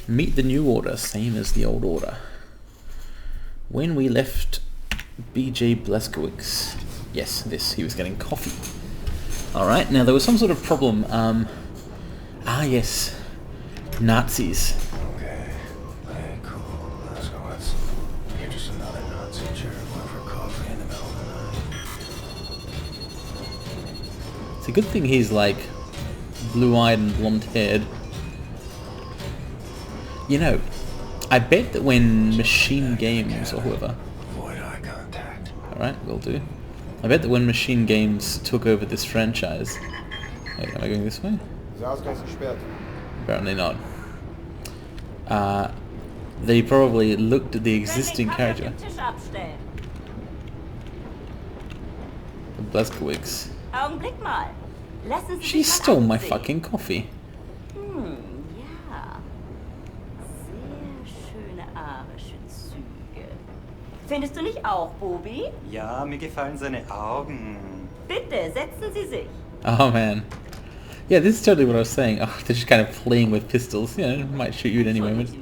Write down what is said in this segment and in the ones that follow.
Meet the new order, same as the old order. When we left B.J. Blazkowicz, yes, he was getting coffee. Alright, now there was some sort of problem. Yes, Nazis. Okay, cool. So what's... You're just another Nazi jerk going for coffee in the middle of the night. It's a good thing he's like blue-eyed and blonde-haired. You know, I bet that when Machine Games or whoever... Avoid eye contact. Alright, will do. I bet that when Machine Games took over this franchise... Wait, am I going this way? Apparently not. They probably looked at the existing character. Blazkowicz. Augenblick mal. Lassen Sie She sich mal stole my ansehen. fucking coffee. Ja. Sehr schöne arische Züge. Findest du nicht auch, Bobi? Ja, mir gefallen seine Augen. Bitte, setzen Sie sich. Oh man. Yeah, this is totally what I was saying. Oh, they're just kind of playing with pistols. You know, might shoot you at any moment. Ich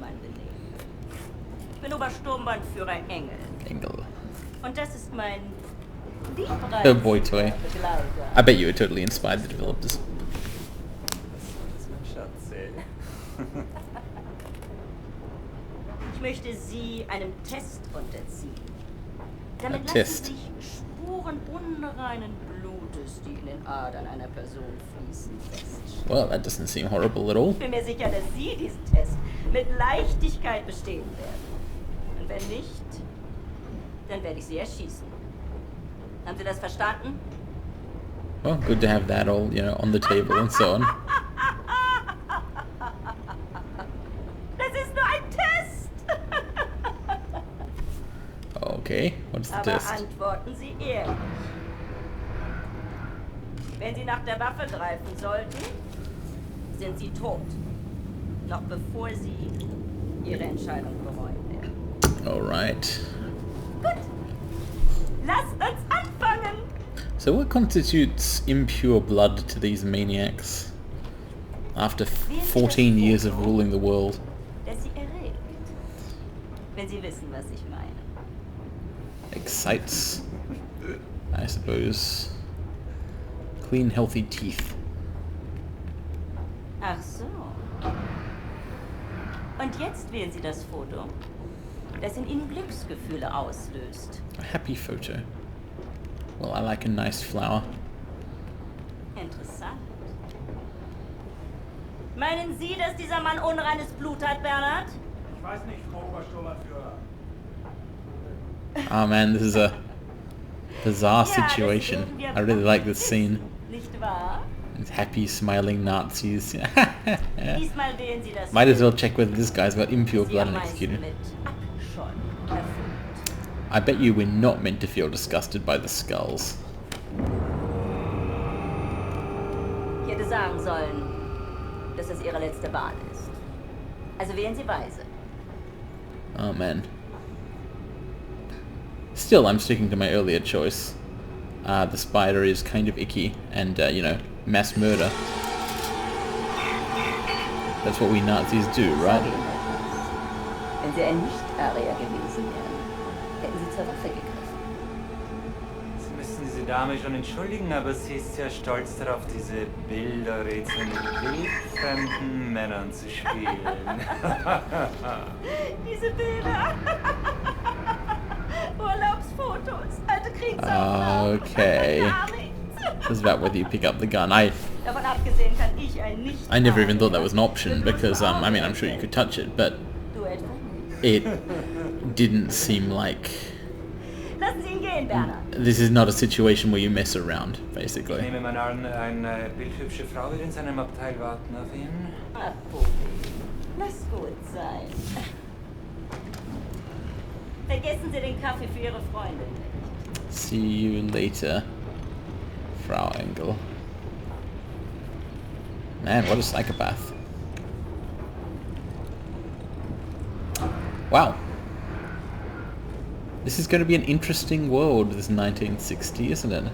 bin Obersturmbannführer Engel. Engel. Und das ist mein Oh boy toy. Begleiter. I bet you were totally inspired the developers. Das ist mein Schatz, ey. Ich möchte Sie einem Test unterziehen. Damit Ein lassen Test. sich Spuren unreinen Blutes, die in den Adern einer Person fließen, feststellen. Well, that doesn't seem horrible at all. Ich bin mir sicher, dass Sie diesen Test mit Leichtigkeit bestehen werden. Und wenn nicht, dann werde ich Sie erschießen. Haben Sie das verstanden? Well, good to have that all, you know, on the table and so on. Das ist nur ein Test! Okay, what's the Aber test? antworten Sie ehrlich. Wenn Sie nach der Waffe greifen sollten, sind Sie tot. Noch bevor Sie Ihre Entscheidung bereuen werden. Alright. Gut. Lasst uns anfangen! So what constitutes impure blood to these maniacs? After 14 years of ruling the world. Das Sie erregt. Wenn Sie wissen, was ich meine. Excites, I suppose. Clean, healthy teeth. Ach so. Und jetzt wählen Sie das Foto, das in Ihnen Glücksgefühle auslöst. A happy photo. Well, I like a nice flower. Interessant. Meinen Sie, dass dieser Mann unreines Blut hat, Bernhard? Ich weiß nicht, Frau Obersturmbannführer. Oh man, this is a bizarre Ja, das situation. werden wir I really like this scene. Nicht wahr? It's happy, smiling Nazis. Diesmal wählen Sie das Might as well check whether this guy's got impure Sie blood am and meisten executed. mit Abscheu erfüllt. I bet you we're not meant to feel disgusted by the skulls. Ich hätte sagen sollen, dass es Ihre letzte Wahl ist. Also wählen Sie weise. Oh man. Still, I'm sticking to my earlier choice. The spider is kind of icky and, you know, mass murder. That's what we Nazis do, right? Wenn Sie ein Nicht-Arier gewesen wären, hätten Sie zur Waffe gegriffen. Sie müssen diese Dame schon entschuldigen, aber sie ist ja stolz darauf, diese Bilderrätsel mit wildfremden Männern zu spielen. Diese Bilder. Urlaubsfotos, alte Kriegsaufnahmen. Okay. Gar nichts. This is about whether you pick up the gun. Davon abgesehen kann ich ein nicht. I never even thought that was an option because, I mean, I'm sure you could touch it, but Du etwa nicht. it didn't seem like... Lassen Sie ihn gehen, Bernhard. This is not a situation where you mess around, Ich basically. nehme mal an, eine bildhübsche Frau wird in seinem Abteil warten auf ihn. Ach, Bobi, lass gut sein. Vergessen Sie den Kaffee für Ihre Freundin nicht. See you later, Frau Engel. Man, what a psychopath. Wow. This is going to be an interesting world, this 1960, isn't it?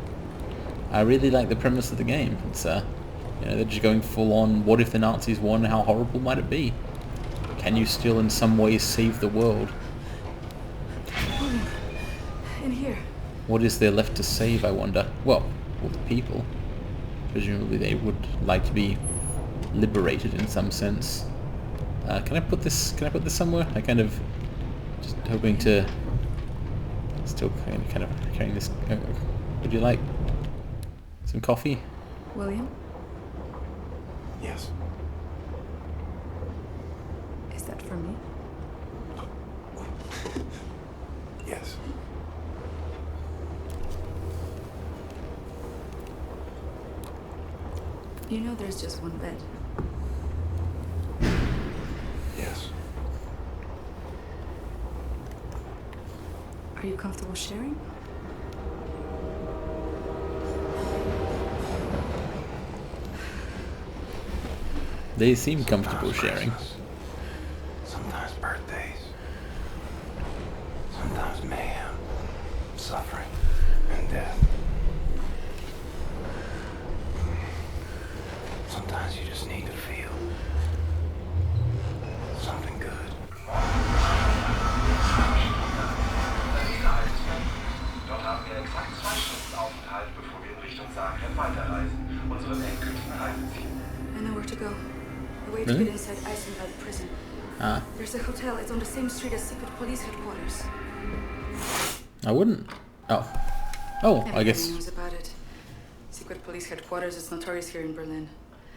I really like the premise of the game. It's, you know, they're just going full on, what if the Nazis won, how horrible might it be? Can you still in some way save the world? In here. What is there left to save, I wonder? Well, all the people. Presumably they would like to be liberated in some sense. Can I put this somewhere? I kind of just hoping to still kind of carrying this. Would you like some coffee? William? Yes. Is that for me? Yes. You know there's just one bed. Yes. Are you comfortable sharing? They seem comfortable sharing. Christmas. Sometimes birthdays. Sometimes mayhem, suffering, and death. Sometimes you just need to feel something good. Dort haben wir exakt 2 Stunden Aufenthalt, bevor wir in Richtung Zagreb weiterreisen. Unsere endgültigen Reiseziel. I know where to go. A way to Really? get inside Eisenwald prison. Ah, There's a hotel. It's on the same street as secret police headquarters. I wouldn't. Oh, I Everybody guess. knows about it. Secret police headquarters is notorious here in Berlin.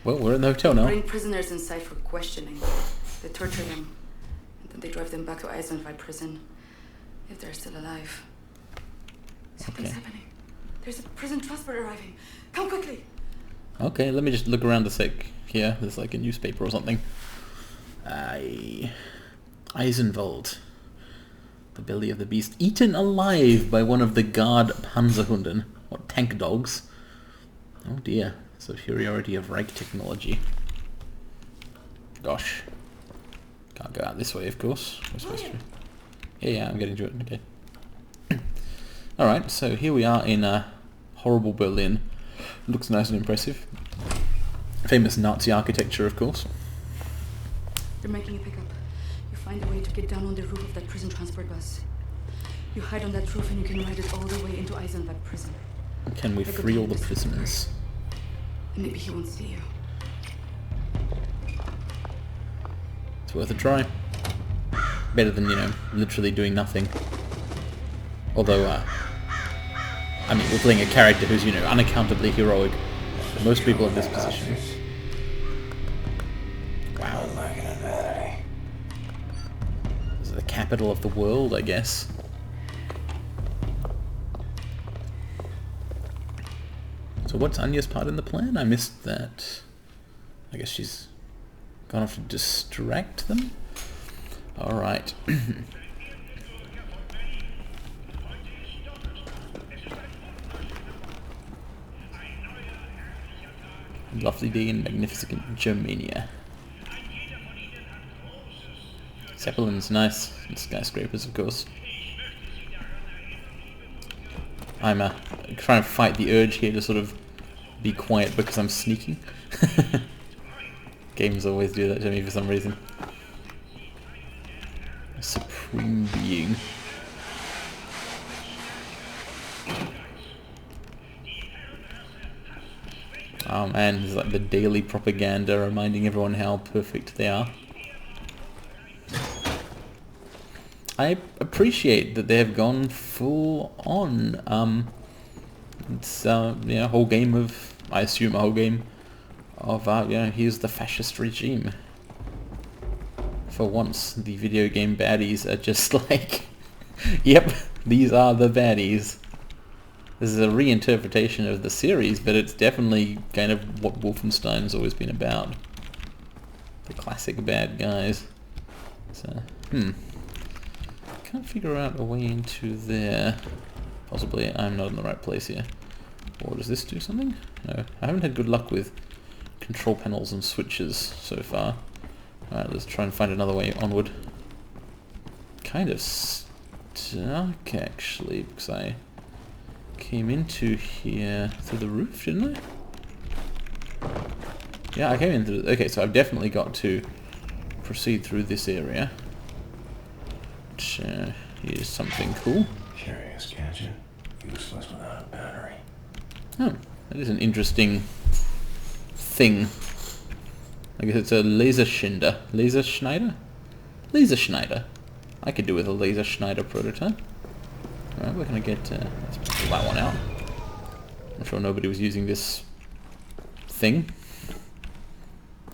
Well, we're in the hotel now. Bring prisoners inside for questioning. They torture them, and then they drive them back to Eisenwald prison, if they're still alive. Something's Okay. happening. There's a prison transport arriving. Come quickly. Okay, let me just look around a sec. Here, there's like a newspaper or something. Eisenwald. The belly of the beast. Eaten alive by one of the guard Panzerhunden. What, tank dogs? Oh dear. Superiority of Reich technology. Gosh. Can't go out this way, of course. We're supposed to. Yeah, I'm getting to it. Okay. Alright, so here we are in horrible Berlin. Looks nice and impressive. Famous Nazi architecture, of course. They're making a pickup. You find a way to get down on the roof of that prison transport bus. You hide on that roof and you can ride it all the way into Eisenwald prison. Can we free all the prisoners? And maybe he won't see you. It's worth a try. Better than, literally doing nothing. Although, I mean, we're playing a character who's, unaccountably heroic. Most people in this position. Wow. Like an vanity. This is the capital of the world, I guess. So what's Anya's part in the plan? I missed that. I guess she's gone off to distract them? Alright. Lovely day in magnificent Germania. Zeppelins, nice. And skyscrapers, of course. I'm trying to fight the urge here to sort of be quiet because I'm sneaking. Games always do that to me for some reason. A supreme being. Oh man, it's like the daily propaganda reminding everyone how perfect they are. I appreciate that they have gone full on. It's a whole game of, I assume a whole game of here's the fascist regime. For once, the video game baddies are just like, yep, these are the baddies. This is a reinterpretation of the series, but it's definitely kind of what Wolfenstein's always been about. The classic bad guys. So, can't figure out a way into there. Possibly I'm not in the right place here. Or does this do something? No, I haven't had good luck with control panels and switches so far. Alright, let's try and find another way onward. Kind of stuck actually, because I came into here through the roof, didn't I? Yeah, I came in through... Okay, so I've definitely got to proceed through this area. Which is something cool. Curious gadget. Useless without a battery. Oh, that is an interesting thing. I guess it's a laser Schneider. Laser Schneider? Laser Schneider. I could do with a laser Schneider prototype. Alright, we're gonna get... let's pull that one out. I'm sure nobody was using this thing.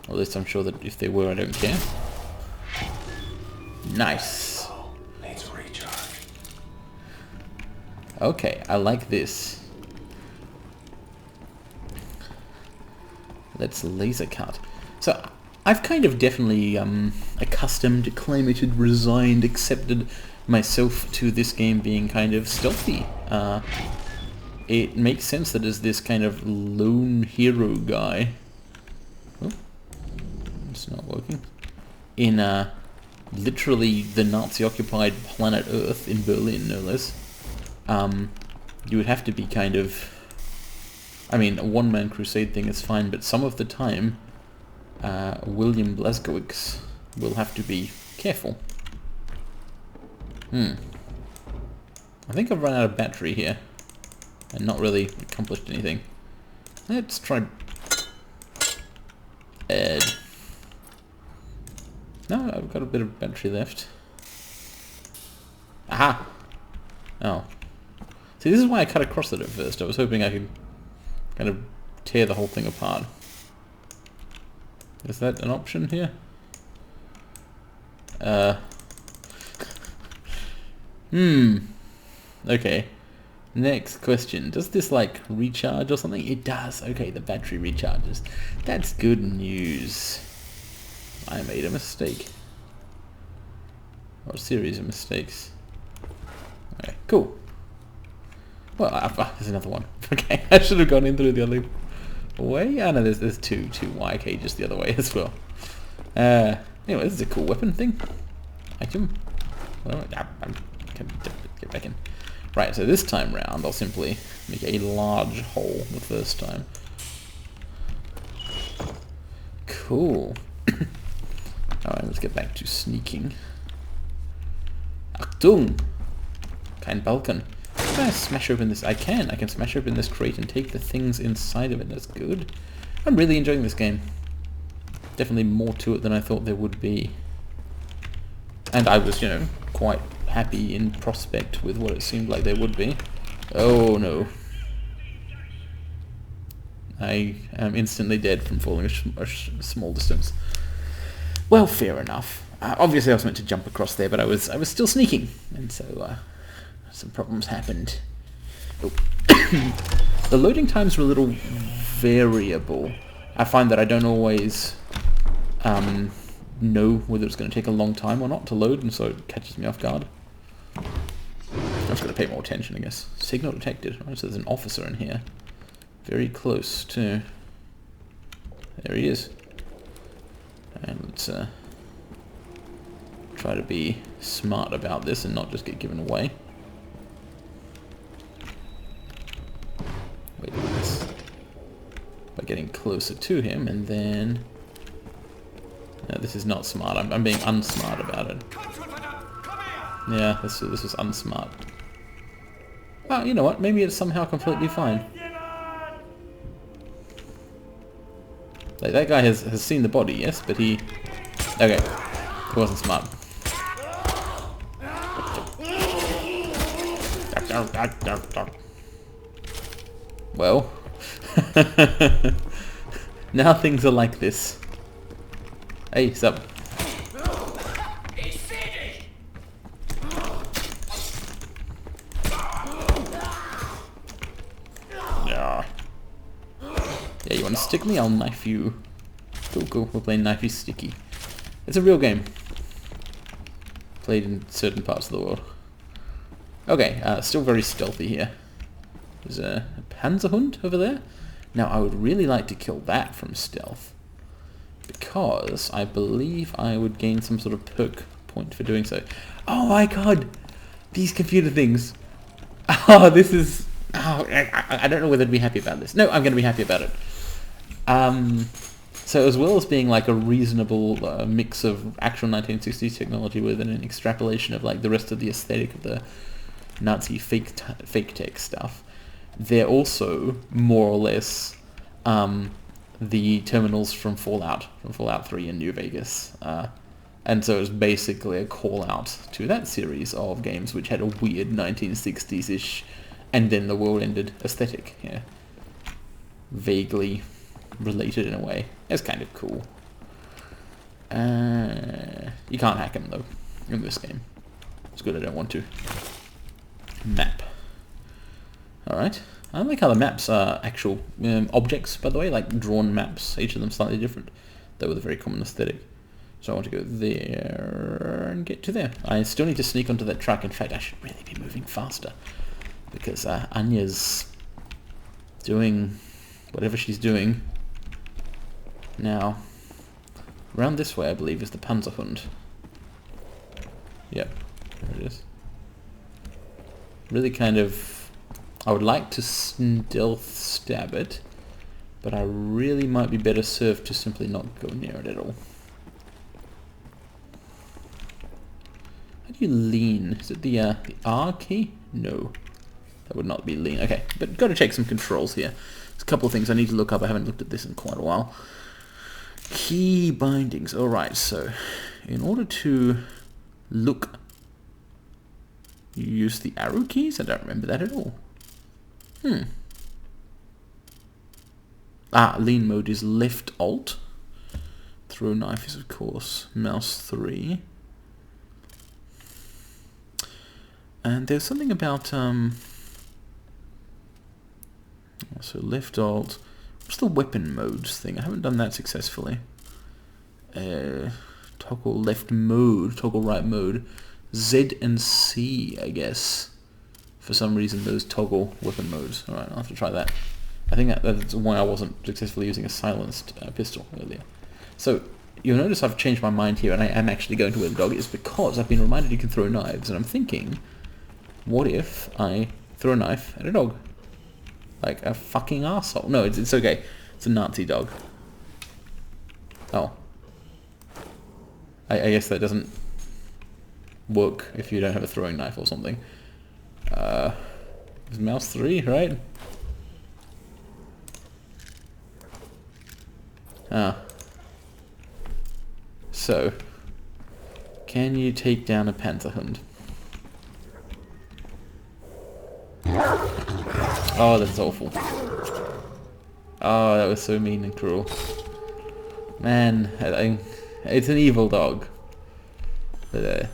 Or at least I'm sure that if they were, I don't care. Nice. Needs a recharge. Okay, I like this. Let's laser cut. So, I've kind of definitely accustomed, acclimated, resigned, accepted myself to this game being kind of stealthy. It makes sense that as this kind of lone hero guy... Oh, it's not working. In literally the Nazi-occupied planet Earth, in Berlin no less, you would have to be kind of... I mean, a one-man crusade thing is fine, but some of the time, William Blazkowicz will have to be careful. I think I've run out of battery here, and not really accomplished anything. Let's try... No, I've got a bit of battery left. Aha! Oh. See, this is why I cut across it at first. I was hoping I could kind of tear the whole thing apart. Is that an option here? Okay. Next question. Does this, like, recharge or something? It does. Okay, the battery recharges. That's good news. I made a mistake. Or a series of mistakes. Okay, cool. Well, there's another one. Okay, I should have gone in through the other way. Ah, no, there's two wire cages the other way as well. Anyway, this is a cool weapon thing. Item. Well, get back in. Right, so this time round, I'll simply make a large hole the first time. Cool. Alright, let's get back to sneaking. Achtung! Kein Balken. Can I smash open this? I can smash open this crate and take the things inside of it. That's good. I'm really enjoying this game. Definitely more to it than I thought there would be. And I was, you know, quite happy in prospect with what it seemed like there would be. Oh no. I am instantly dead from falling a small distance. Well, fair enough. Obviously I was meant to jump across there, but I was still sneaking, and so some problems happened. Oh. The loading times were a little variable. I find that I don't always know whether it's going to take a long time or not to load, and so it catches me off guard. I'm just going to pay more attention, I guess. Signal detected. Right, so there's an officer in here. Very close to... There he is. And let's try to be smart about this and not just get given away. Wait a minute. By getting closer to him, and then... No, this is not smart. I'm being unsmart about it. Yeah, this was unsmart. Oh, you know what? Maybe it's somehow completely fine. Like, that guy has seen the body, yes, but he... Okay, he wasn't smart. Well... Now things are like this. Hey, what's up? Yeah, you want to stick me? I'll knife you. Cool. We're playing Knifey Sticky. It's a real game. Played in certain parts of the world. Okay, still very stealthy here. There's a Panzerhund over there. Now, I would really like to kill that from stealth, because I believe I would gain some sort of perk point for doing so. Oh my god! These computer things! Oh, this is... Oh, I don't know whether to be happy about this. No, I'm going to be happy about it. So as well as being like a reasonable mix of actual 1960s technology with an extrapolation of like the rest of the aesthetic of the Nazi fake tech stuff, they're also more or less the terminals from Fallout 3 in New Vegas. And so it's basically a call out to that series of games which had a weird 1960s-ish and then the world ended aesthetic. Yeah. Vaguely related in a way. It's kind of cool. You can't hack them though in this game. It's good I don't want to. Map. Alright. I like how the maps are actual objects, by the way, like drawn maps, each of them slightly different, though with a very common aesthetic. So I want to go there and get to there. I still need to sneak onto that truck. In fact, I should really be moving faster, because Anya's doing whatever she's doing. Now, around this way, I believe, is the Panzerhund. Yep, there it is. Really kind of... I would like to stealth stab it, but I really might be better served to simply not go near it at all. How do you lean? Is it the R key? No. That would not be lean. Okay, but got to check some controls here. There's a couple of things I need to look up. I haven't looked at this in quite a while. Key bindings. Alright, so in order to look, you use the arrow keys? I don't remember that at all. Lean mode is left alt. Throw knife is, of course, mouse 3. And there's something about, so left alt. What's the weapon modes thing? I haven't done that successfully. Toggle left mode, toggle right mode. Z and C, I guess. For some reason, those toggle weapon modes. Alright, I'll have to try that. I think that's why I wasn't successfully using a silenced pistol earlier. So, you'll notice I've changed my mind here, and I am actually going to where the dog is, because I've been reminded you can throw knives, and I'm thinking, what if I throw a knife at a dog? Like a fucking arsehole. No, it's okay. It's a Nazi dog. Oh. I guess that doesn't work if you don't have a throwing knife or something. It's mouse 3, right? So, can you take down a Panzerhund? Oh, that's awful. Oh, that was so mean and cruel. Man, it's an evil dog. The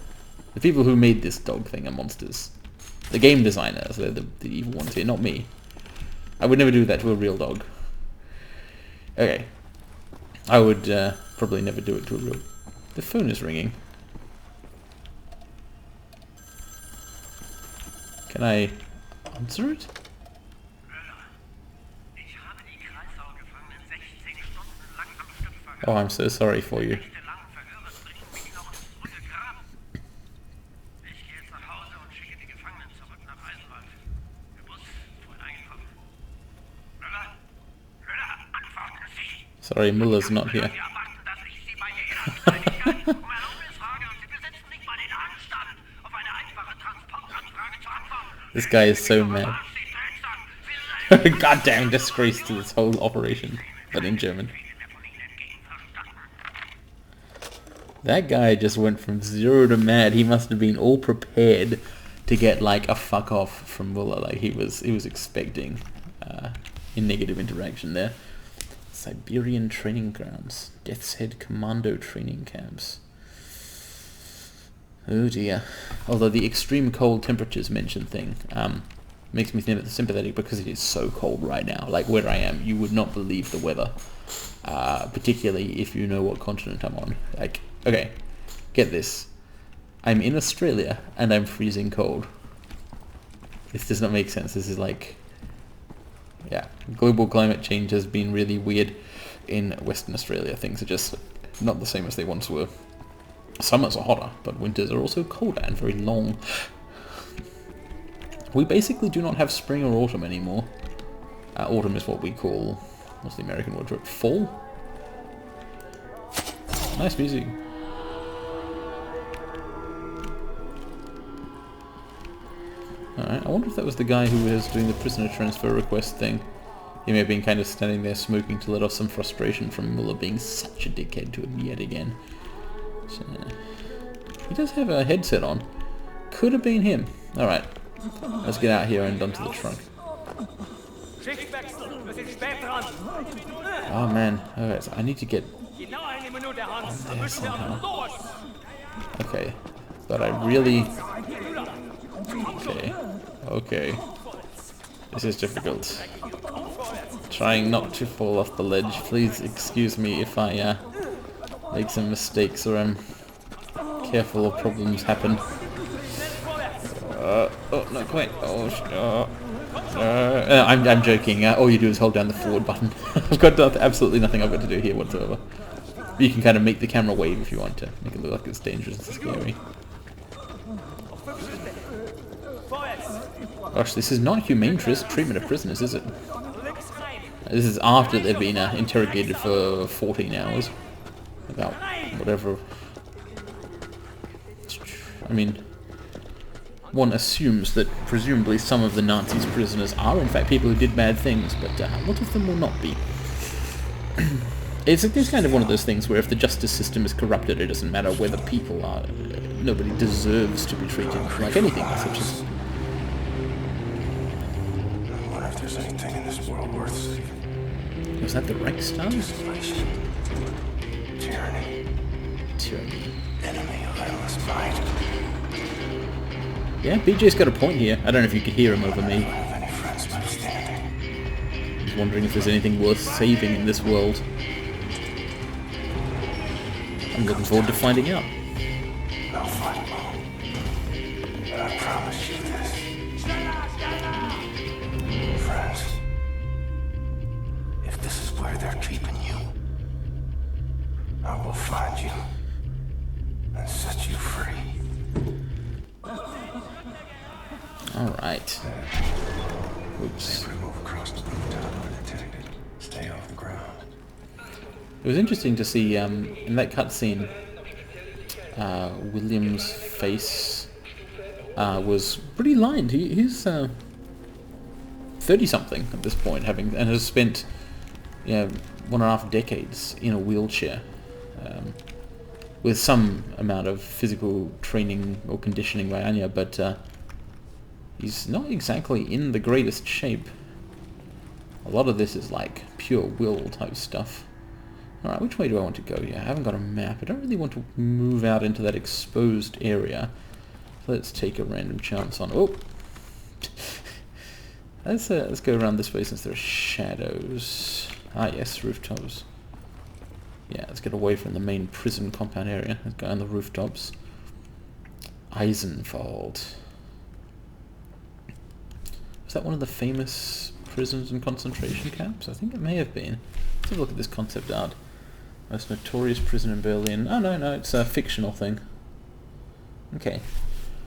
people who made this dog thing are monsters. The game designers, they're the evil ones here, not me. I would never do that to a real dog. Okay. I would probably never do it to a real... The phone is ringing. Can I answer it? Oh, I'm so sorry for you. Sorry, Muller's not here. This guy is so mad. Goddamn disgrace to this whole operation, but in German. That guy just went from 0 to mad. He must have been all prepared to get like a fuck off from Muller. Like he was expecting a negative interaction there. Siberian training grounds, Death's Head Commando training camps. Oh dear. Although the extreme cold temperatures mentioned thing makes me sympathetic, because it is so cold right now. Like where I am, you would not believe the weather. Particularly if you know what continent I'm on. Like, okay, get this. I'm in Australia and I'm freezing cold. This does not make sense. This is like... Yeah, global climate change has been really weird in Western Australia. Things are just not the same as they once were. Summers are hotter, but winters are also colder and very long. We basically do not have spring or autumn anymore. Autumn is what we call... What's the American word for it? Fall? Nice music. Alright, I wonder if that was the guy who was doing the prisoner transfer request thing. He may have been kind of standing there smoking to let off some frustration from Muller being such a dickhead to him yet again. So, he does have a headset on. Could have been him. Alright, let's get out here and onto the trunk. Oh man, alright, so I need to get on there somehow. Okay, but I really... Okay. This is difficult. Trying not to fall off the ledge. Please excuse me if I make some mistakes or I'm careful or problems happen. Oh, not quite. I'm joking. All you do is hold down the forward button. I've got absolutely nothing I've got to do here whatsoever. You can kind of make the camera wave if you want to. Make it look like it's dangerous and scary. Gosh, this is not humane treatment of prisoners, is it? This is after they've been interrogated for 14 hours. About whatever. I mean, one assumes that presumably some of the Nazis' prisoners are in fact people who did bad things, but what of them will not be? It's kind of one of those things where if the justice system is corrupted, it doesn't matter whether people are... nobody deserves to be treated like anything, such as... I wonder if there's anything in this world worth saving. Was that the Reichstag? Tyranny. Tyranny. Enemy of endless might. Yeah, BJ's got a point here. I don't know if you could hear him over me. Have any friends left standing? He's wondering if there's anything worth saving in this world. I'm looking forward to finding out. I'll find them. But I promise you this. Friends, if this is where they're keeping you, I will find you and set you free. Alright. Oops. Move across the rooftop undetected. Stay off the ground. It was interesting to see in that cutscene, William's face was pretty lined. He's 30-something at this point, and has spent 1.5 decades in a wheelchair, with some amount of physical training or conditioning by Anya, but he's not exactly in the greatest shape. A lot of this is like pure will type stuff. Alright, which way do I want to go here? I haven't got a map. I don't really want to move out into that exposed area. So let's take a random chance on... Oh! Let's go around this way since there are shadows. Ah yes, rooftops. Yeah, let's get away from the main prison compound area. Let's go on the rooftops. Eisenwald. Is that one of the famous prisons and concentration camps? I think it may have been. Let's have a look at this concept art. Most notorious prison in Berlin. Oh no, it's a fictional thing. Okay.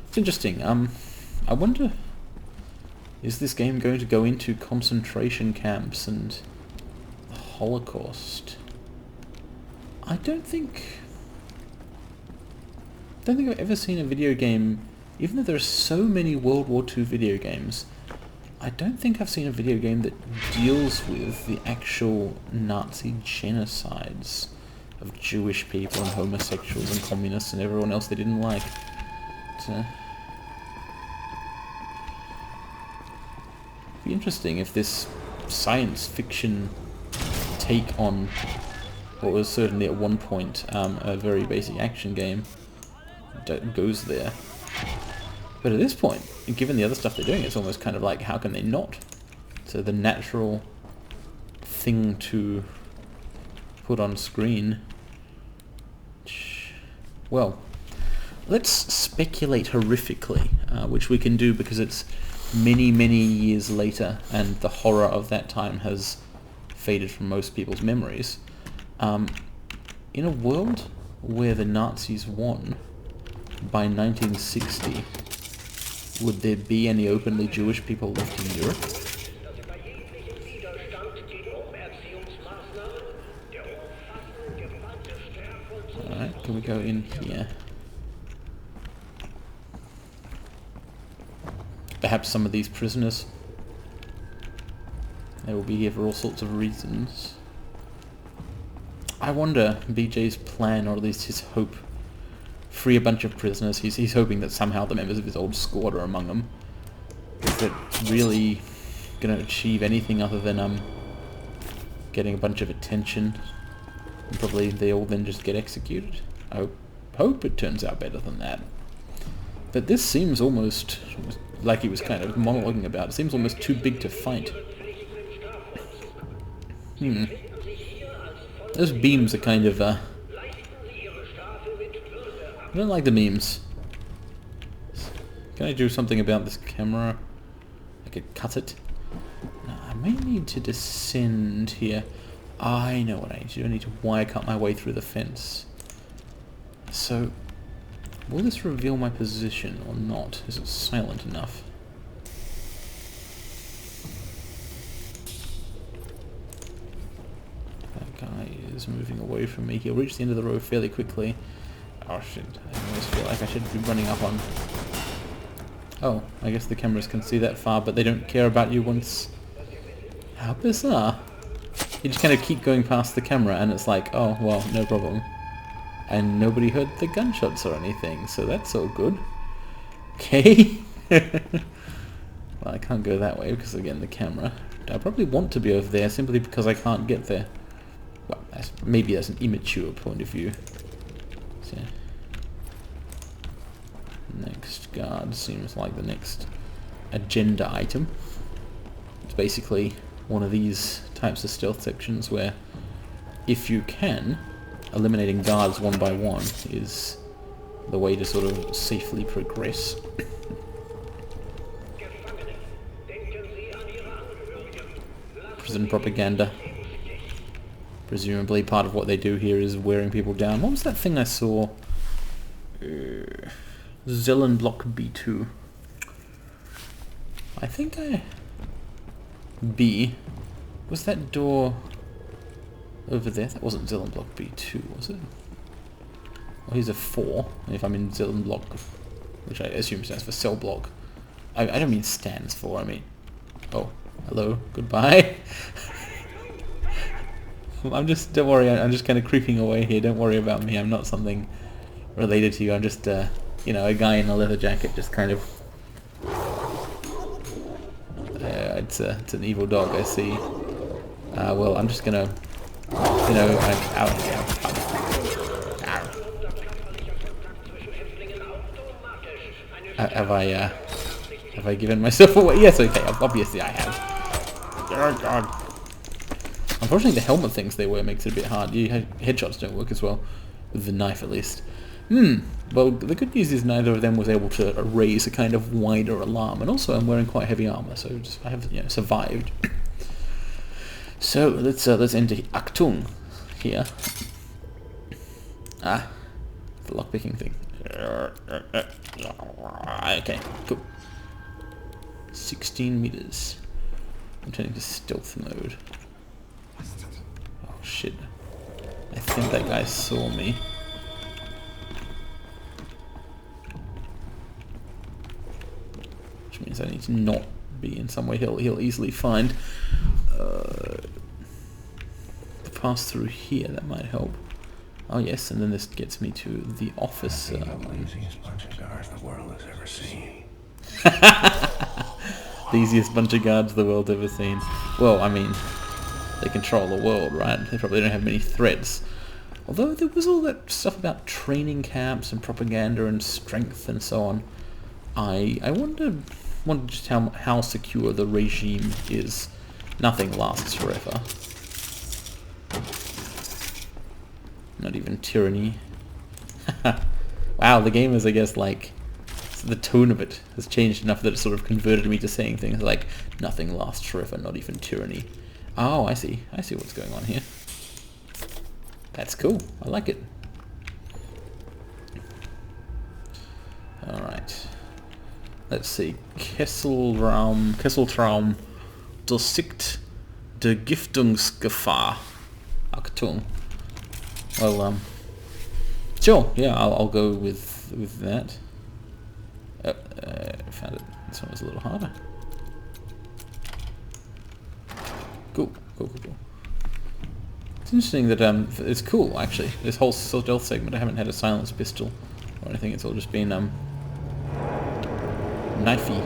It's interesting. I wonder, is this game going to go into concentration camps and the Holocaust? I don't think I've ever seen a video game, even though there are so many World War II video games, I don't think I've seen a video game that deals with the actual Nazi genocides of Jewish people and homosexuals and communists and everyone else they didn't like. It'd be interesting if this science fiction take on what was certainly at one point a very basic action game goes there. But at this point, given the other stuff they're doing, it's almost kind of like, how can they not? So the natural thing to put on screen. Well, let's speculate horrifically, which we can do because it's many, many years later, and the horror of that time has faded from most people's memories. In a world where the Nazis won by 1960, would there be any openly Jewish people left in Europe? can we go in here? Perhaps some of these prisoners. They will be here for all sorts of reasons. I wonder BJ's plan, or at least his hope, free a bunch of prisoners. He's hoping that somehow the members of his old squad are among them. Is that really gonna achieve anything other than getting a bunch of attention? And probably they all then just get executed. I hope it turns out better than that. But this seems almost like he was kind of monologuing about. It seems almost too big to fight. Those beams are kind of I don't like the memes. Can I do something about this camera? I could cut it. No, I may need to descend here. I know what I need to do. I need to wire cut my way through the fence. So, will this reveal my position or not? Is it silent enough? That guy is moving away from me. He'll reach the end of the row fairly quickly. Oh shit, I almost feel like I should be running up on... Oh, I guess the cameras can see that far, but they don't care about you once... How bizarre. You just kind of keep going past the camera and it's like, oh, well, no problem. And nobody heard the gunshots or anything, so that's all good. Okay. Well, I can't go that way because, again, the camera. I probably want to be over there simply because I can't get there. Well, maybe that's an immature point of view. So, next guard seems like the next agenda item. It's basically one of these types of stealth sections where, if you can, eliminating guards one by one is the way to sort of safely progress. Prison propaganda. Presumably part of what they do here is wearing people down. What was that thing I saw? Zellenblock B2. I think B. Was that door over there? That wasn't Zellenblock B2, was it? Well, he's a 4, if I'm in Zellenblock, which I assume stands for cell block. I don't mean stands for, I mean... Oh, hello, goodbye. Don't worry, I'm just kind of creeping away here, don't worry about me, I'm not something related to you, I'm just, you know, a guy in a leather jacket, just kind of... it's an evil dog, I see. Well, I'm just gonna... You know, have I given myself away? Yes, okay, obviously I have. Oh god. Unfortunately, the helmet things they wear makes it a bit hard. Headshots don't work as well, with the knife at least. Well, the good news is neither of them was able to raise a kind of wider alarm, and also I'm wearing quite heavy armor, so I have, you know, survived. So let's enter Achtung here. The lockpicking thing. Okay, cool. 16 meters. I'm turning to stealth mode. Oh shit. I think that guy saw me. Which means I need to not be in some way he'll easily find. Pass through here, that might help. Oh yes, and then this gets me to the office. The easiest bunch of guards the world has ever seen. The easiest bunch of guards the world's ever seen. Well, I mean, they control the world, right? They probably don't have many threats. Although there was all that stuff about training camps and propaganda and strength and so on. I wonder just how secure the regime is. Nothing lasts forever. Not even tyranny. Wow, the game is, I guess, like, the tone of it has changed enough that it sort of converted me to saying things like, nothing lasts forever, not even tyranny. Oh, I see what's going on here. That's cool, I like it. Alright. Let's see. Kesseltraum Durchsicht der Giftungsgefahr. Achtung. Well, Sure, yeah, I'll go with that. Found it. This one was a little harder. Cool. It's interesting that it's cool actually. This whole stealth segment, I haven't had a silenced pistol or anything. It's all just been knifey.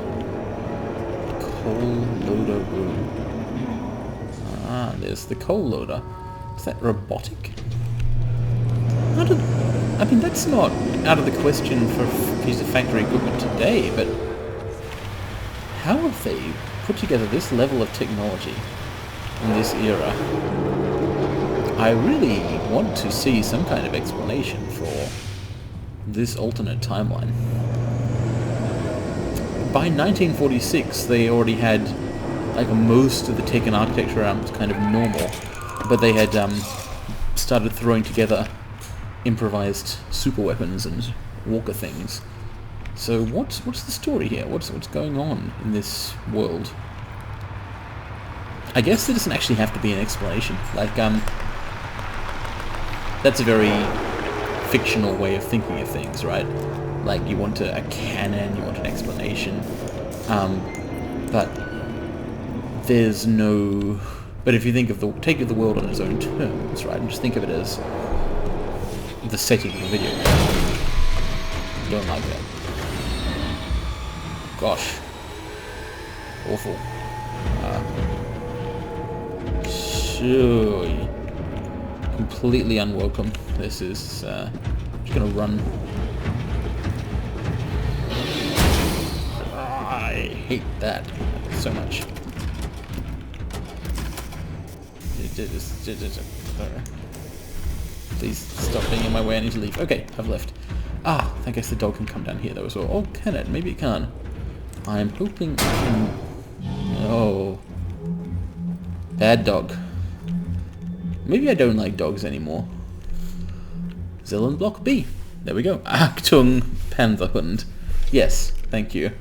Coal loader room. Ah, there's the coal loader. Is that robotic? I mean, that's not out of the question for a piece of factory equipment today, but how have they put together this level of technology in this era? I really want to see some kind of explanation for this alternate timeline. By 1946, they already had like most of the tech and architecture around was kind of normal, but they had started throwing together improvised super weapons and walker things. So what's the story here? What's going on in this world? I guess there doesn't actually have to be an explanation. Like that's a very fictional way of thinking of things, right? Like you want a canon, you want an explanation, but there's no. But if you think of take the world on its own terms, right, and just think of it as the setting of a video game. Don't like that. Gosh. Awful. Sure. Completely unwelcome. This is just gonna run. I hate that so much. Please stop being in my way, I need to leave. Okay, I've left. Ah, I guess the dog can come down here though as well. Oh, can it? Maybe it can. I'm hoping I can... Oh. Bad dog. Maybe I don't like dogs anymore. Zillen Block B. There we go. Achtung, Panzerhund. Yes, thank you.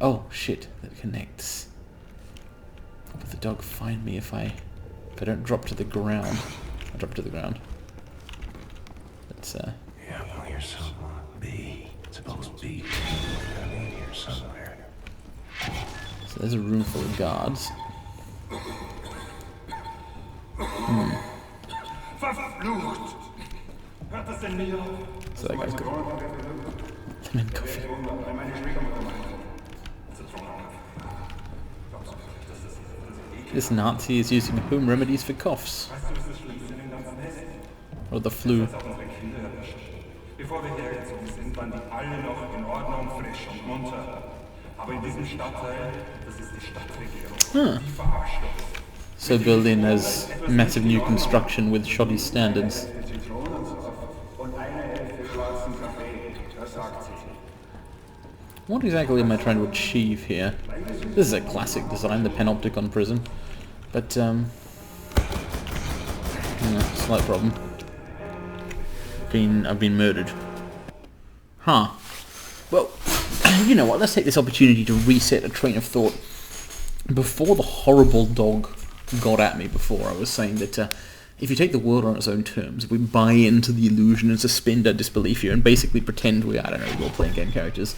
Oh, shit, that connects. How will the dog find me if I don't drop to the ground? I drop to the ground. Let's, Yeah, well, yourself B. It's supposed to be in here somewhere. So there's a room full of guards. So that guy's good. Lemon coffee. This Nazi is using home remedies for coughs. Or the flu. Bevor wir hergezogen sind, waren die alle noch in Ordnung, frisch und munter. Aber in diesem Stadtteil, das ist die Stadtregierung, die verarscht uns. So Berlin has massive new construction with shoddy standards. What exactly am I trying to achieve here? This is a classic design, the panopticon prison. But, slight problem. I've been murdered. Huh. Well, you know what, let's take this opportunity to reset a train of thought. Before the horrible dog got at me before, I was saying that if you take the world on its own terms, if we buy into the illusion and suspend our disbelief here and basically pretend we are, I don't know, role-playing game characters,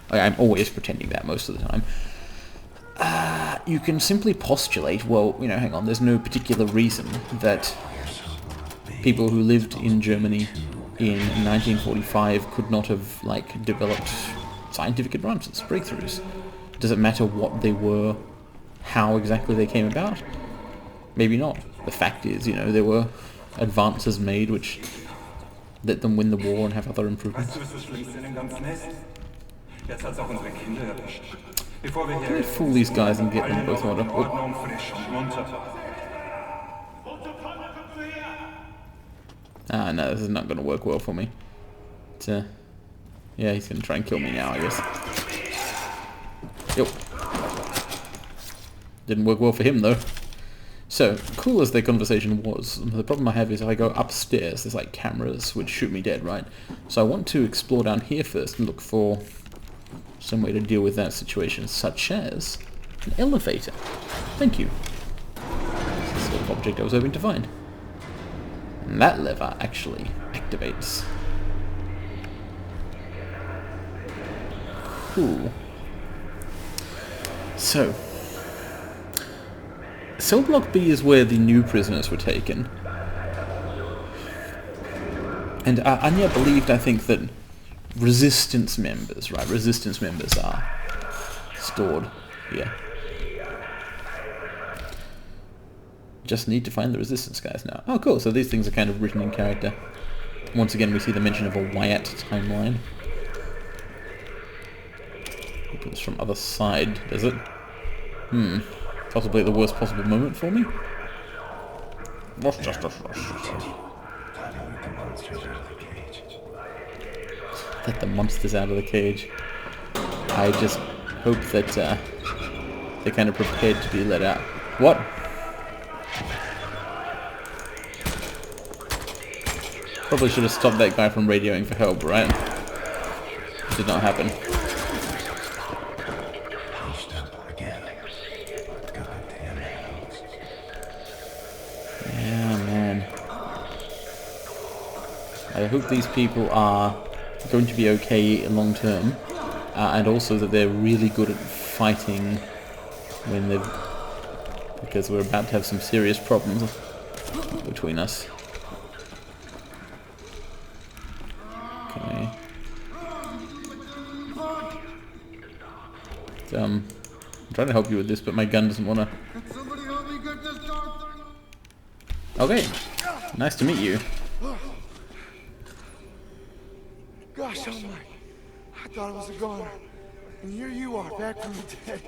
I'm always pretending that most of the time, you can simply postulate, well, you know, hang on, there's no particular reason that people who lived in Germany in 1945 could not have, like, developed scientific advances, breakthroughs. Does it matter what they were, how exactly they came about? Maybe not. The fact is, you know, there were advances made which let them win the war and have other improvements. Can I fool these guys and get them both on up? Ah, no, this is not going to work well for me. But, yeah, he's going to try and kill me now, I guess. Yep. Didn't work well for him, though. So, cool as their conversation was, the problem I have is if I go upstairs, there's like cameras which shoot me dead, right? So I want to explore down here first and look for some way to deal with that situation, such as an elevator. Thank you. That's the sort of object I was hoping to find. And that lever actually activates Cool. So, Cell Block B is where the new prisoners were taken. And Anya believed, I think, that Resistance members, right? Resistance members are stored here. Just need to find the Resistance guys now. Oh, cool. So these things are kind of written in character. Once again, we see the mention of a Wyatt timeline. It's from other side, does it? Possibly the worst possible moment for me. Let the monsters out of the cage. I just hope that they're kind of prepared to be let out. What? Probably should have stopped that guy from radioing for help, right? Did not happen. Yeah, man. I hope these people are going to be okay long term, and also that they're really good at fighting when they've... because we're about to have some serious problems between us. Okay. I'm trying to help you with this, but my gun doesn't want to... Okay. Nice to meet you. Gosh, oh my. I thought it was a goner. And here you are, back from the dead.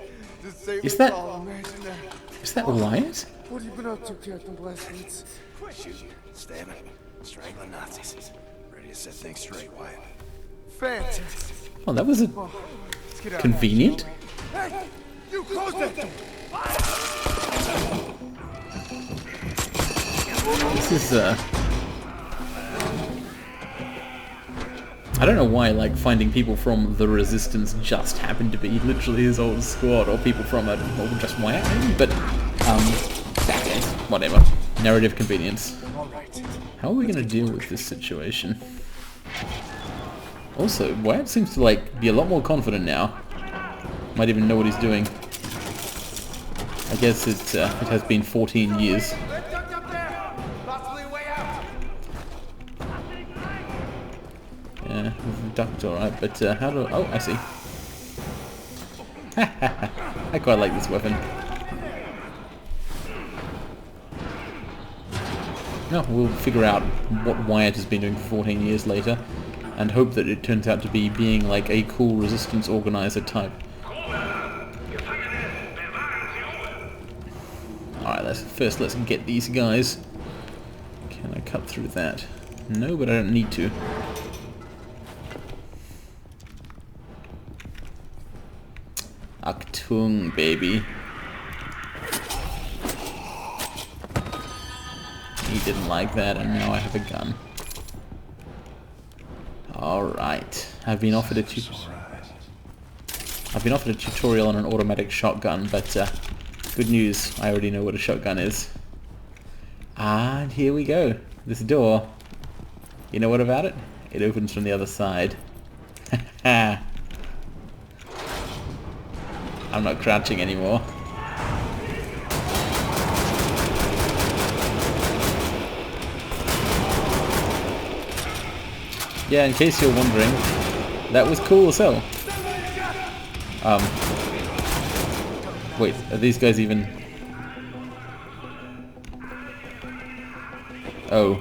To save Is us that... all. Imagine that. Is that Wyatt? What have you been up to, Captain Blazkowicz? Shooting, stabbing, strangling Nazis. Ready to set things straight, Wyatt. Fantastic. Oh, that was a... Let's get out convenient. of here. Hey! You close that door! This is, I don't know why, like, finding people from the Resistance just happened to be literally his old squad, or people from it, or just Wyatt maybe, but, whatever. Narrative convenience. How are we gonna deal with this situation? Also, Wyatt seems to, like, be a lot more confident now. Might even know what he's doing. I guess it has been 14 years. Yeah, ducked alright, but how do... Oh, I see. I quite like this weapon. No, we'll figure out what Wyatt has been doing for 14 years later, and hope that it turns out to be being like a cool resistance organizer type. Alright, let's get these guys. Can I cut through that? No, but I don't need to. Achtung, baby. He didn't like that, and now I have a gun. Alright. I've been offered a tutorial on an automatic shotgun, but good news, I already know what a shotgun is. And here we go. This door. You know what about it? It opens from the other side. I'm not crouching anymore. Yeah, in case you're wondering, that was cool as hell. Wait, are these guys even... Oh.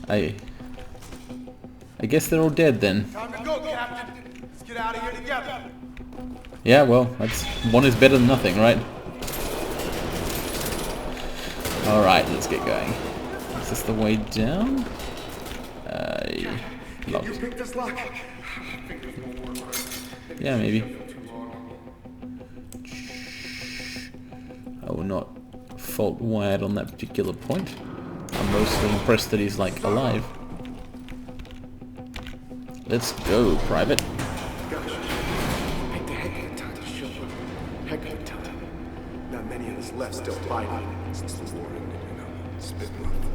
I guess they're all dead then. Time to go, Captain. Let's get out of here together. Yeah, well, that's one is better than nothing, right? Alright, let's get going. Is this the way down? Locked. You pick this lock. Yeah, maybe. I will not fault Wyatt on that particular point. I'm mostly impressed that he's, like, alive. Let's go, Private. Make the heck of a time to show up. Heck of a time. Not many of us left still fighting since the war ended, you know. Spit month.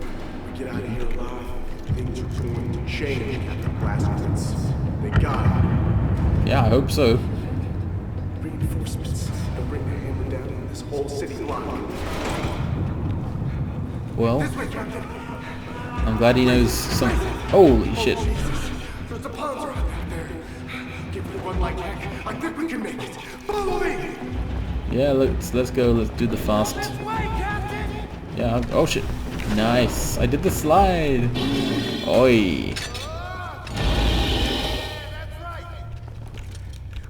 We get out of here alive. Things are going to change, Captain Blazkowicz. They got it. Yeah, I hope so. Reinforcements. They'll bring the hammer down on this whole city block. Well, This way, Captain. I'm glad he knows some... Holy shit. There's a Panzer out there. Give it one like heck. I think we can make it. Follow me. Yeah, let's go. Let's do the fast. Yeah. Oh shit. Nice. I did the slide. Oi.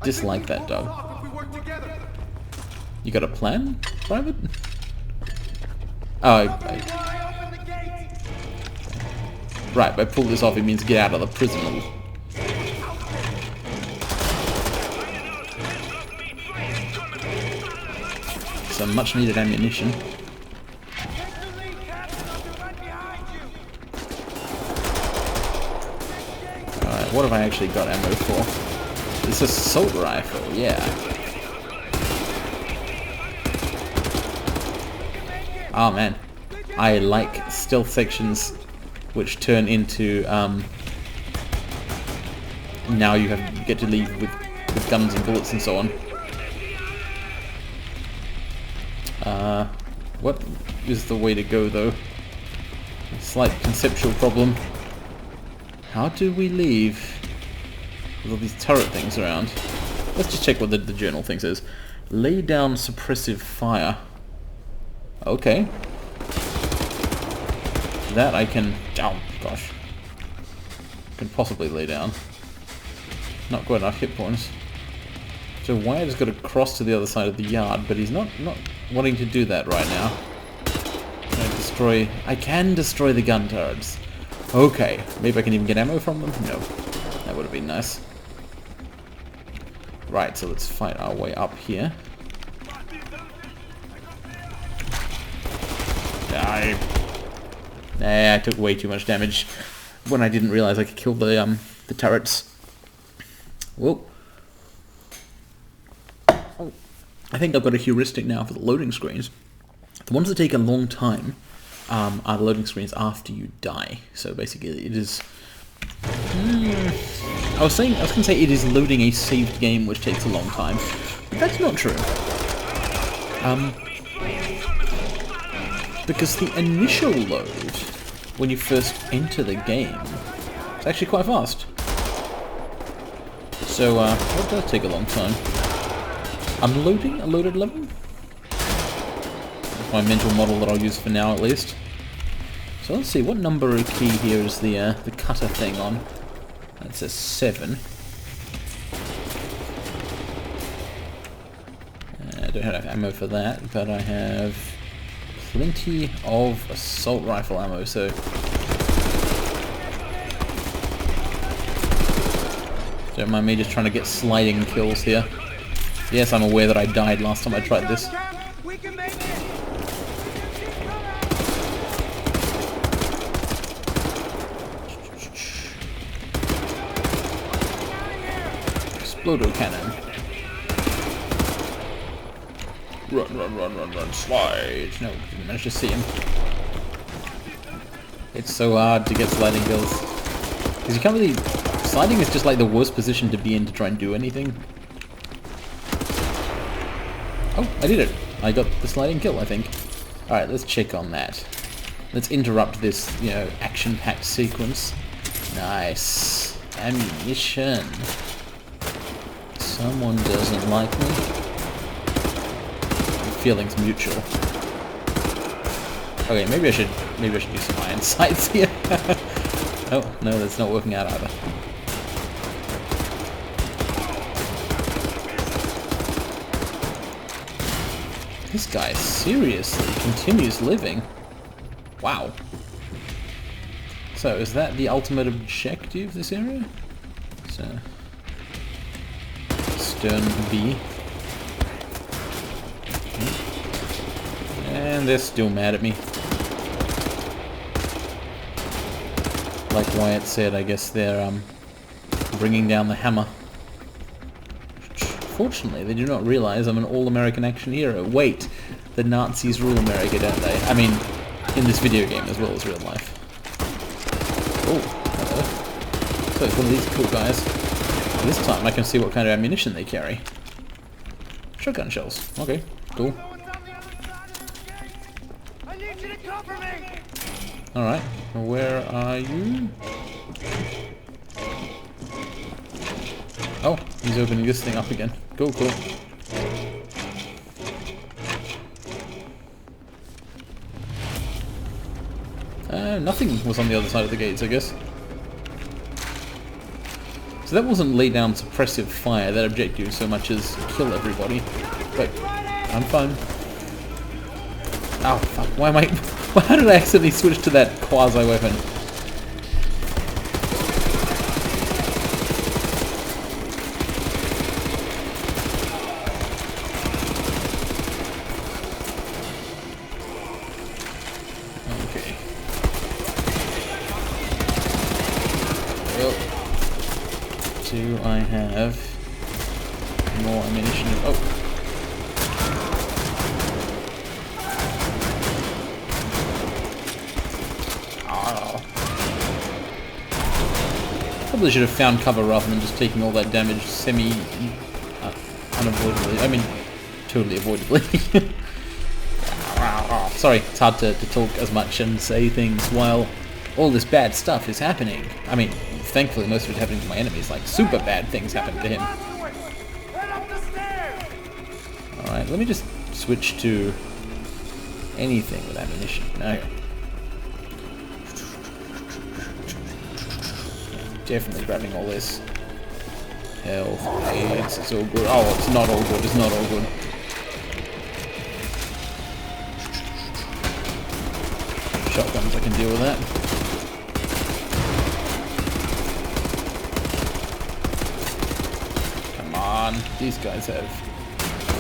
Dislike that, dog. You got a plan, Private? Oh, right, by pull this off, it means get out of the prison. Some much needed ammunition. Alright, what have I actually got ammo for? This assault rifle, yeah. Oh man, I like stealth sections which turn into now you get to leave with guns and bullets and so on. What is the way to go though? A slight conceptual problem. How do we leave with all these turret things around? Let's just check what the journal thing says. Lay down suppressive fire. Okay. That I can... Oh, gosh. Can possibly lay down. Not quite enough hit points. So Wyatt's got to cross to the other side of the yard, but he's not wanting to do that right now. I can destroy the gun turrets. Okay. Maybe I can even get ammo from them? No. That would have been nice. Right, so let's fight our way up here. Die. Nah, I took way too much damage when I didn't realize I could kill the turrets. Whoa. Oh. I think I've got a heuristic now for the loading screens. The ones that take a long time are the loading screens after you die. So basically, it is. I was going to say it is loading a saved game which takes a long time, but that's not true. Because the initial load, when you first enter the game, is actually quite fast. So, what does take a long time? Unloading a loaded level? That's my mental model that I'll use for now, at least. So let's see, what number key here is the cutter thing on? That's a 7. I don't have enough ammo for that, but I have plenty of assault rifle ammo, so... Don't mind me just trying to get sliding kills here. Yes, I'm aware that I died last time I tried this. Explodo cannon. Run, slide. No, didn't manage to see him. It's so hard to get sliding kills. Because you can't really... Sliding is just like the worst position to be in to try and do anything. Oh, I did it. I got the sliding kill, I think. Alright, let's check on that. Let's interrupt this, you know, action-packed sequence. Nice. Ammunition. Someone doesn't like me. Feelings mutual. Okay, maybe I should do some iron sights here. Oh, no, that's not working out either. This guy seriously continues living. Wow. So, is that the ultimate objective of this area? So, Stern B. And they're still mad at me. Like Wyatt said, I guess they're bringing down the hammer. Fortunately, they do not realize I'm an all-American action hero. Wait, the Nazis rule America, don't they? I mean, in this video game as well as real life. Oh, hello. So it's one of these cool guys. This time I can see what kind of ammunition they carry. Shotgun shells. Okay, cool. Alright, where are you? Oh, he's opening this thing up again. Cool, cool. Nothing was on the other side of the gates, I guess. So that wasn't lay down suppressive fire, that objective, so much as kill everybody. But I'm fine. Oh, fuck. Why am I... How did I accidentally switch to that quasi-weapon? Okay. Well, do I have more ammunition? Oh. Probably should have found cover rather than just taking all that damage unavoidably. I mean, totally avoidably. Sorry, it's hard to talk as much and say things while all this bad stuff is happening. I mean, thankfully most of it's happening to my enemies, like super bad things happen to him. Alright, let me just switch to anything with ammunition. Okay. Definitely grabbing all this. Health, AIDS, it's all good. Oh, it's not all good, it's not all good. Shotguns, I can deal with that. Come on, these guys have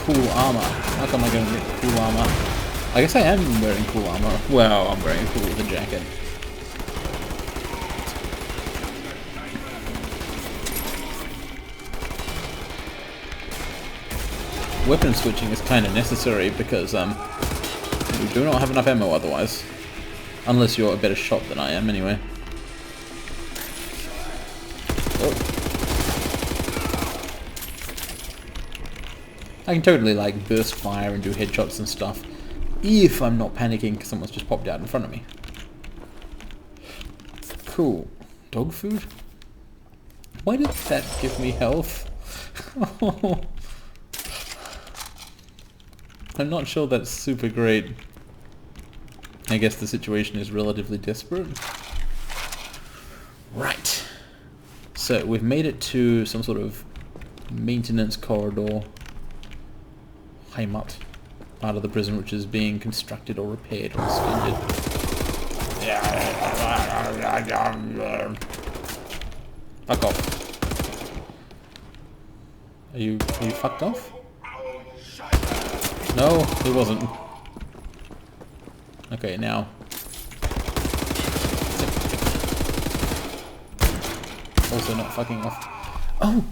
cool armor. How come I don't get cool armor? I guess I am wearing cool armor. Well, I'm wearing cool with a jacket. Weapon switching is kind of necessary because we do not have enough ammo otherwise. Unless you're a better shot than I am, anyway. Oh. I can totally, like, burst fire and do headshots and stuff. If I'm not panicking because someone's just popped out in front of me. Cool. Dog food? Why did that give me health? I'm not sure that's super great. I guess the situation is relatively desperate. Right. So we've made it to some sort of maintenance corridor. Heimat. Part of the prison which is being constructed or repaired or expanded. Fuck off. Are you fucked off? No, he wasn't. Okay, now. Also not fucking off. Oh!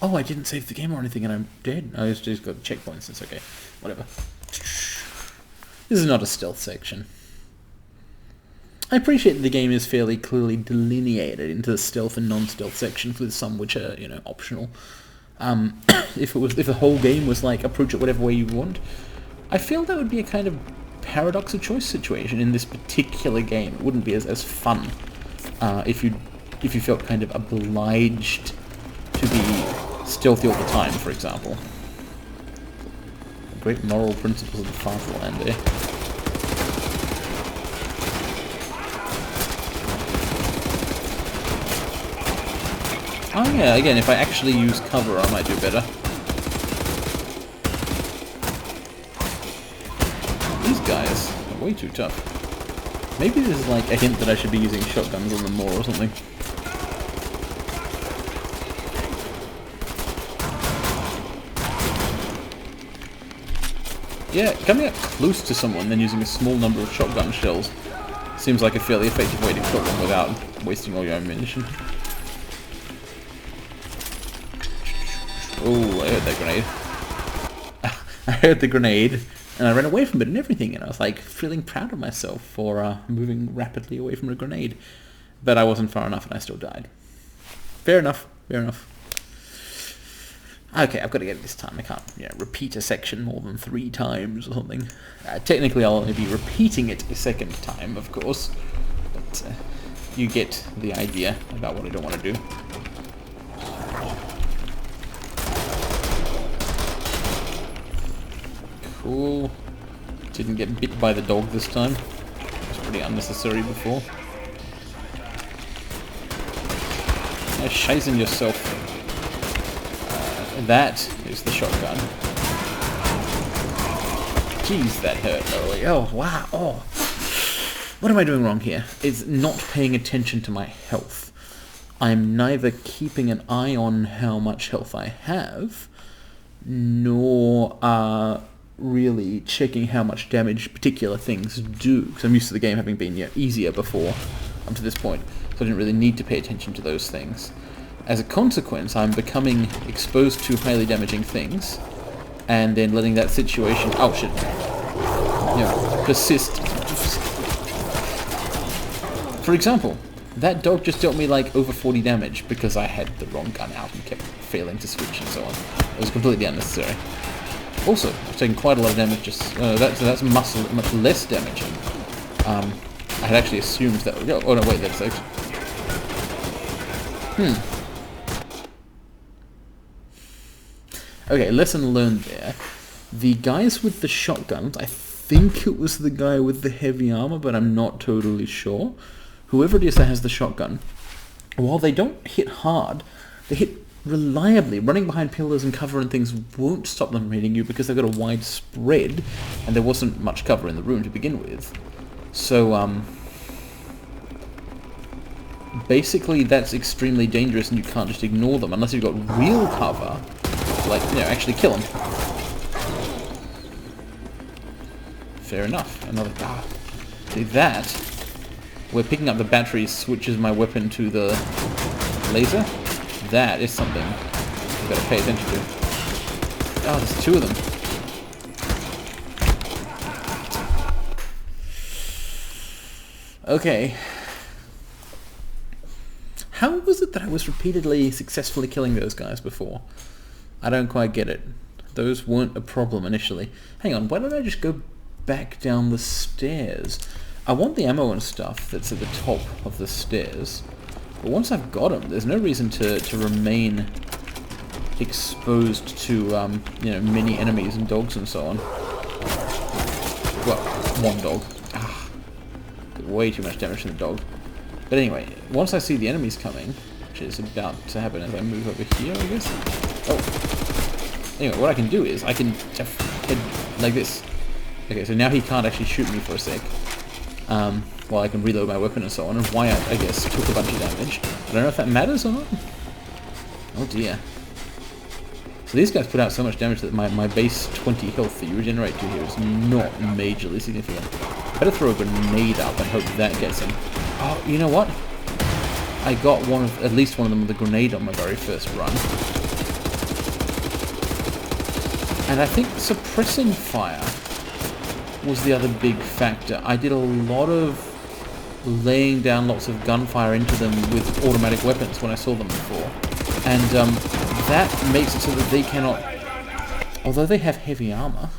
Oh, I didn't save the game or anything and I'm dead. I just got checkpoints, it's okay. Whatever. This is not a stealth section. I appreciate that the game is fairly clearly delineated into the stealth and non-stealth sections with some which are, you know, optional. If the whole game was like approach it whatever way you want, I feel that would be a kind of paradox of choice situation in this particular game. It wouldn't be as fun if you felt kind of obliged to be stealthy all the time, for example. Great moral principles of the Fatherland, eh? Oh yeah, again, if I actually use cover, I might do better. These guys are way too tough. Maybe this is like a hint that I should be using shotguns on them more or something. Yeah, coming up close to someone then using a small number of shotgun shells seems like a fairly effective way to kill them without wasting all your ammunition. Oh, I heard that grenade. I heard the grenade, and I ran away from it and everything, and I was like feeling proud of myself for moving rapidly away from a grenade. But I wasn't far enough and I still died. Fair enough, fair enough. Okay, I've got to get it this time. I can't, repeat a section more than 3 times or something. Technically, I'll only be repeating it a second time, of course. But you get the idea about what I don't want to do. Cool. Didn't get bit by the dog this time. It was pretty unnecessary before. Now, shizen yourself. That is the shotgun. Jeez, that hurt early. Oh, wow. Oh. What am I doing wrong here? It's not paying attention to my health. I'm neither keeping an eye on how much health I have, nor really checking how much damage particular things do. Because I'm used to the game having been easier before up to this point. So I didn't really need to pay attention to those things. As a consequence, I'm becoming exposed to highly damaging things, and then letting that situation, oh shit, persist. For example, that dog just dealt me like over 40 damage because I had the wrong gun out and kept failing to switch and so on. It was completely unnecessary. Also, I've taken quite a lot of damage, that's much less damaging. I had actually assumed that, oh no wait, that's actually, Okay, lesson learned there. The guys with the shotguns, I think it was the guy with the heavy armor, but I'm not totally sure. Whoever it is that has the shotgun, while they don't hit hard, they hit reliably. Running behind pillars and cover and things won't stop them from hitting you because they've got a wide spread, and there wasn't much cover in the room to begin with. So, basically that's extremely dangerous and you can't just ignore them unless you've got real cover. Like, actually kill him. Fair enough. Another... See that? Where picking up the battery switches my weapon to the laser. That is something you've got to pay attention to. Oh, there's 2 of them. Okay. How was it that I was repeatedly successfully killing those guys before? I don't quite get it. Those weren't a problem initially. Hang on, why don't I just go back down the stairs? I want the ammo and stuff that's at the top of the stairs. But once I've got them, there's no reason to remain exposed to, many enemies and dogs and so on. Well, 1 dog. Did way too much damage to the dog. But anyway, once I see the enemies coming, which is about to happen as I move over here, I guess. Oh. Anyway, what I can do is I can head like this. Okay, so now he can't actually shoot me for a sec. While I can reload my weapon and so on. And Wyatt, I guess, took a bunch of damage. I don't know if that matters or not. Oh dear. So these guys put out so much damage that my base 20 health that you regenerate to here is not majorly significant. I better throw a grenade up and hope that gets him. Oh, you know what? I got at least one of them with a grenade on my very first run. And I think suppressing fire was the other big factor. I did a lot of laying down lots of gunfire into them with automatic weapons when I saw them before. And that makes it so that they cannot... Although they have heavy armor...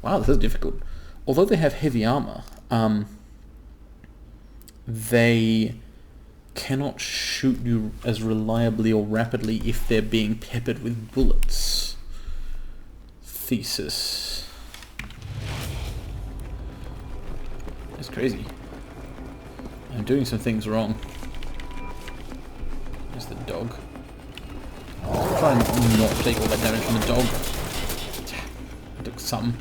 Wow, this is difficult. Although they have heavy armor, they cannot shoot you as reliably or rapidly if they're being peppered with bullets. Thesis. That's crazy. I'm doing some things wrong. There's the dog. I'll try and not take all that damage from the dog. I took some.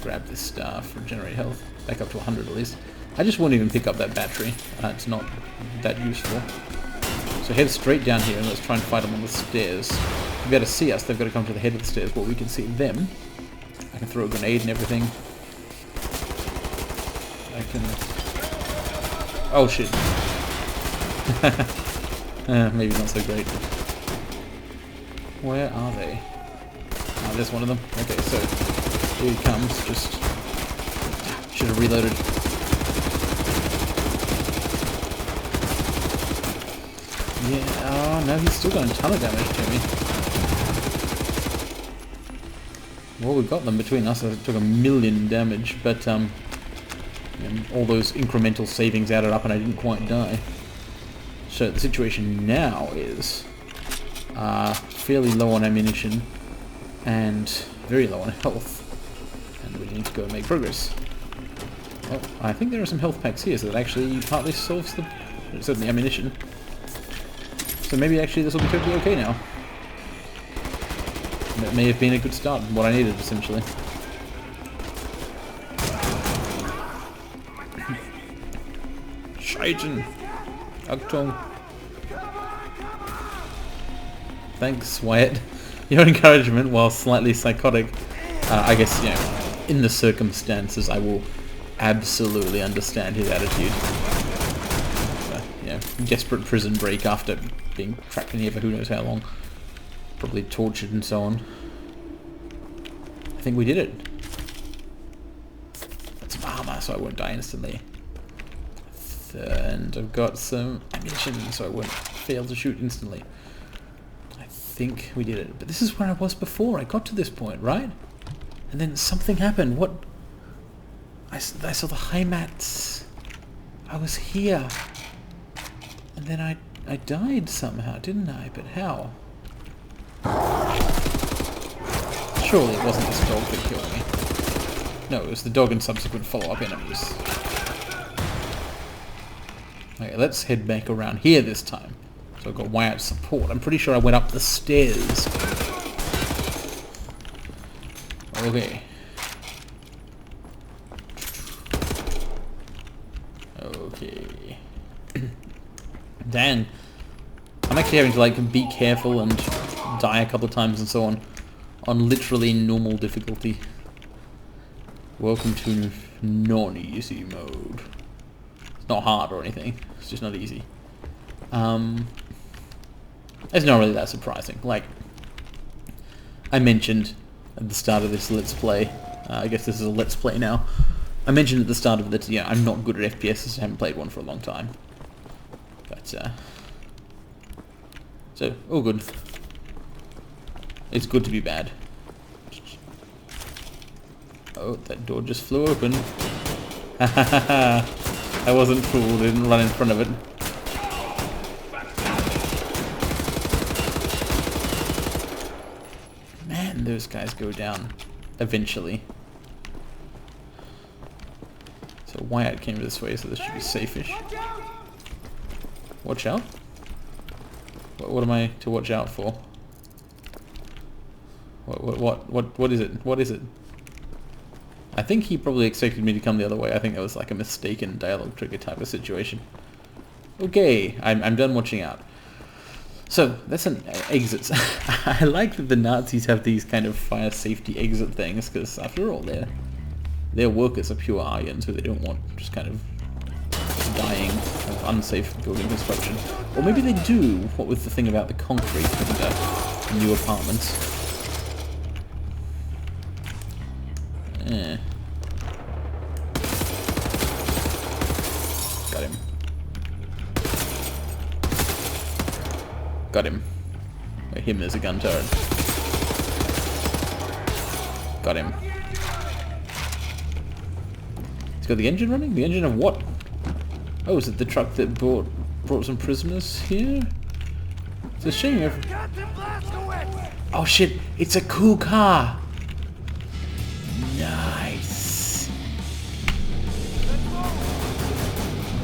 Grab this staff, regenerate health. Back up to 100 at least. I just won't even pick up that battery. It's not that useful. So head straight down here and let's try and fight them on the stairs. To be able to see us, they've got to come to the head of the stairs where we can see them. I can throw a grenade and everything. I can... Oh shit. Maybe not so great. Where are they? Oh, there's one of them. Okay, so here he comes. Just should have reloaded. Yeah, oh no, he's still got a ton of damage to me. Well, we got them between us. It took 1,000,000 damage, but and all those incremental savings added up and I didn't quite die. So the situation now is fairly low on ammunition and very low on health. And we need to go and make progress. Oh, I think there are some health packs here, so that actually partly solves the... certainly ammunition. So maybe actually this will be totally okay now. That may have been a good start, what I needed, essentially. Scheiden! Achtung! Thanks, Wyatt. Your encouragement, while slightly psychotic, I guess, you know, in the circumstances, I will absolutely understand his attitude. You know, desperate prison break after being trapped in here for who knows how long. Probably tortured and so on. I think we did it. That's some armor, so I won't die instantly. And I've got some ammunition, so I won't fail to shoot instantly. I think we did it. But this is where I was before. I got to this point, right? And then something happened. What? I saw the Heimats. I was here. And then I died somehow, didn't I? But how? Surely it wasn't this dog that killed me. No, it was the dog and subsequent follow-up enemies. Okay, let's head back around here this time. So I've got Wyatt's support. I'm pretty sure I went up the stairs. Okay. Okay. Dan. I'm actually having to like be careful and die a couple of times and so on literally normal difficulty. Welcome to non-easy mode. It's not hard or anything, it's just not easy. It's not really that surprising. Like I mentioned at the start of this Let's Play, I guess this is a Let's Play now, I mentioned at the start of it, yeah, I'm not good at FPSs, I haven't played one for a long time. But, so, all good. It's good to be bad. Oh, that door just flew open. Ha ha ha ha. I wasn't fooled, I didn't run in front of it. Man, those guys go down eventually. So Wyatt came this way, so this should be safe-ish. Watch out? What am I to watch out for? What is it? What is it? I think he probably expected me to come the other way. I think that was like a mistaken dialogue trigger type of situation. Okay, I'm done watching out. So, that's an exit. I like that the Nazis have these kind of fire safety exit things, because after all, their workers are pure Aryans who they don't want just kind of dying of unsafe building construction. Or maybe they do, what with the thing about the concrete and new apartments. Eh. Got him. Got him. Wait, him, there's a gun turret. Got him. He's got the engine running? The engine of what? Oh, is it the truck that brought some prisoners here? It's a shame. Oh shit! It's a cool car. Nice.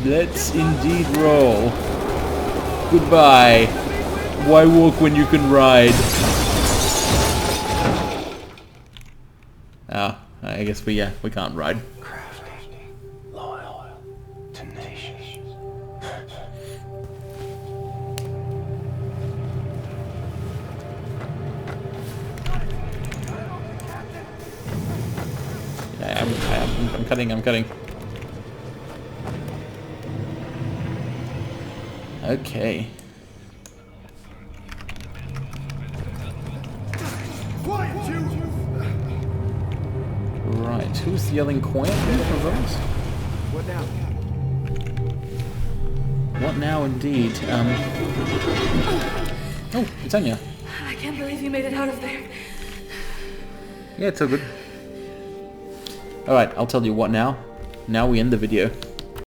Let's indeed roll. Goodbye. Why walk when you can ride? Ah, I guess we can't ride. I'm cutting. Okay. Right, who's yelling quiet of those? What now? What now, indeed? Oh, it's Anya. I can't believe you made it out of there. Yeah, it's all good. Alright, I'll tell you what now. Now we end the video.